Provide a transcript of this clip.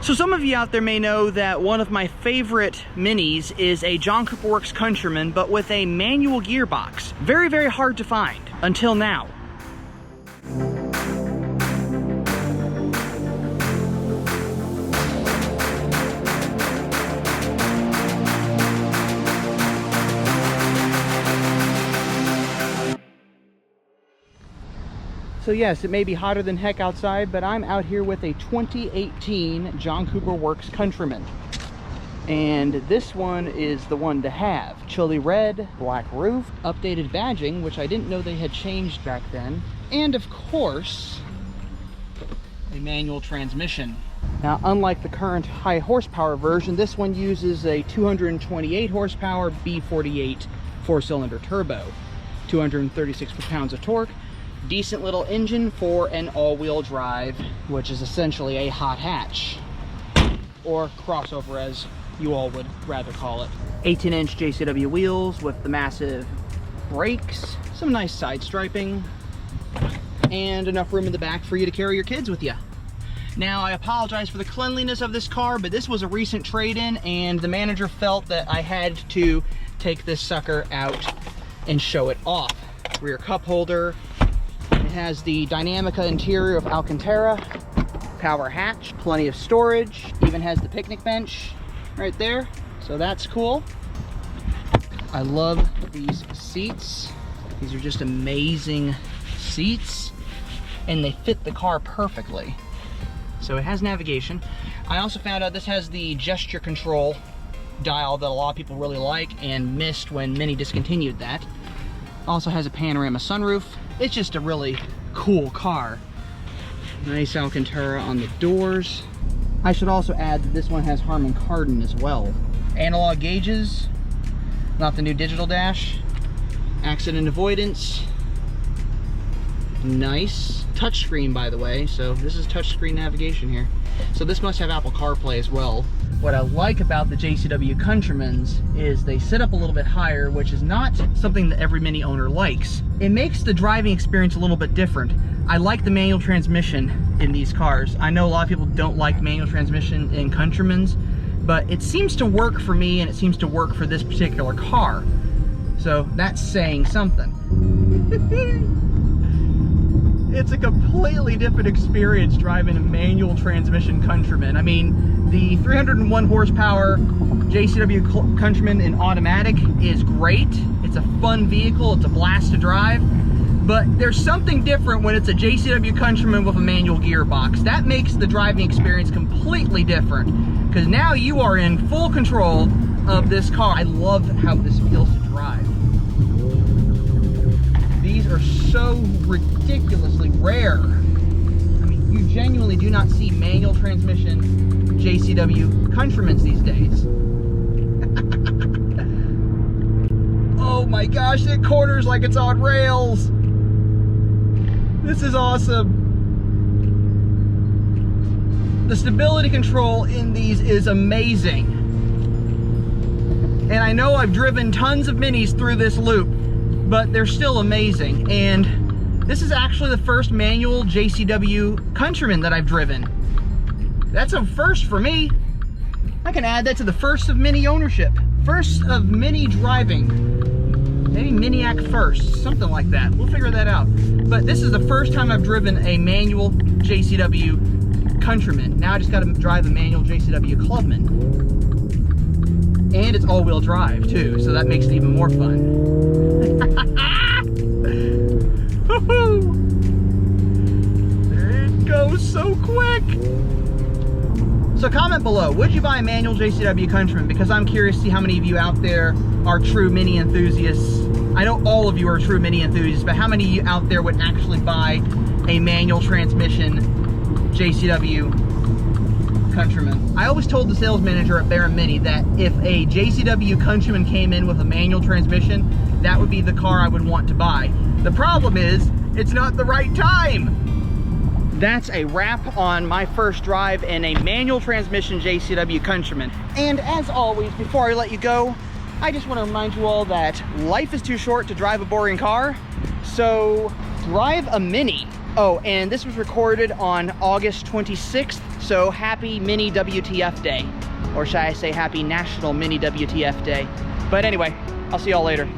So some of you out there may know that one of my favorite minis is a John Cooper Works Countryman, but with a manual gearbox. Very, very hard to find, until now. So yes, it may be hotter than heck outside, but I'm out here with a 2018 John Cooper Works Countryman. And this one is the one to have. Chili red, black roof, updated badging, which I didn't know they had changed back then. And of course, a manual transmission. Now, unlike the current high horsepower version, this one uses a 228 horsepower B48 four-cylinder turbo, 236 foot-pounds of torque. Decent little engine for an all-wheel drive, which is essentially a hot hatch, or crossover as you all would rather call it. 18-inch JCW wheels with the massive brakes, some nice side striping, and enough room in the back for you to carry your kids with you. Now, I apologize for the cleanliness of this car, but this was a recent trade-in, and the manager felt that I had to take this sucker out and show it off. Rear cup holder. It has the Dynamica interior of Alcantara, power hatch, plenty of storage, even has the picnic bench right there, so that's cool. I love these seats. These are just amazing seats, and they fit the car perfectly. So it has navigation. I also found out this has the gesture control dial that a lot of people really like and missed when Mini discontinued that. Also has a panorama sunroof. It's just a really cool car. Nice Alcantara on the doors. I should also add that this one has Harman Kardon as well. Analog gauges, not the new digital dash. Accident avoidance. Nice. Touchscreen, by the way, so this is touchscreen navigation here. So this must have Apple CarPlay as well. What I like about the JCW Countrymans is they sit up a little bit higher, which is not something that every Mini owner likes. It makes the driving experience a little bit different. I like the manual transmission in these cars. I know a lot of people don't like manual transmission in Countrymans, but it seems to work for me and it seems to work for this particular car. So that's saying something. It's a completely different experience driving a manual transmission Countryman. I mean, the 301 horsepower JCW Countryman in automatic is great. It's a fun vehicle, it's a blast to drive, but there's something different when it's a JCW Countryman with a manual gearbox. That makes the driving experience completely different, because now you are in full control of this car. I love how this feels to drive. These are so ridiculously rare. I mean, you genuinely do not see manual transmission JCW Countrymans these days. Oh my gosh, it corners like it's on rails. This is awesome. The stability control in these is amazing. And I know I've driven tons of Minis through this loop, but they're still amazing. And this is actually the first manual JCW Countryman that I've driven. That's a first for me. I can add that to the first of Mini ownership. First of Mini driving. Maybe Miniac first, something like that. We'll figure that out. But this is the first time I've driven a manual JCW Countryman. Now I just gotta drive a manual JCW Clubman. And it's all-wheel drive too, so that makes it even more fun. There it goes so quick. So comment below, would you buy a manual JCW Countryman? Because I'm curious to see how many of you out there are true Mini enthusiasts. I know all of you are true Mini enthusiasts, but how many of you out there would actually buy a manual transmission JCW Countryman? I always told the sales manager at Baron Mini that if a JCW Countryman came in with a manual transmission, that would be the car I would want to buy. The problem is, it's not the right time. That's a wrap on my first drive in a manual transmission JCW Countryman. And as always, before I let you go, I just want to remind you all that life is too short to drive a boring car, so drive a Mini. Oh, and this was recorded on August 26th, So happy mini WTF day, or should I say happy National Mini WTF Day. But anyway, I'll see y'all later.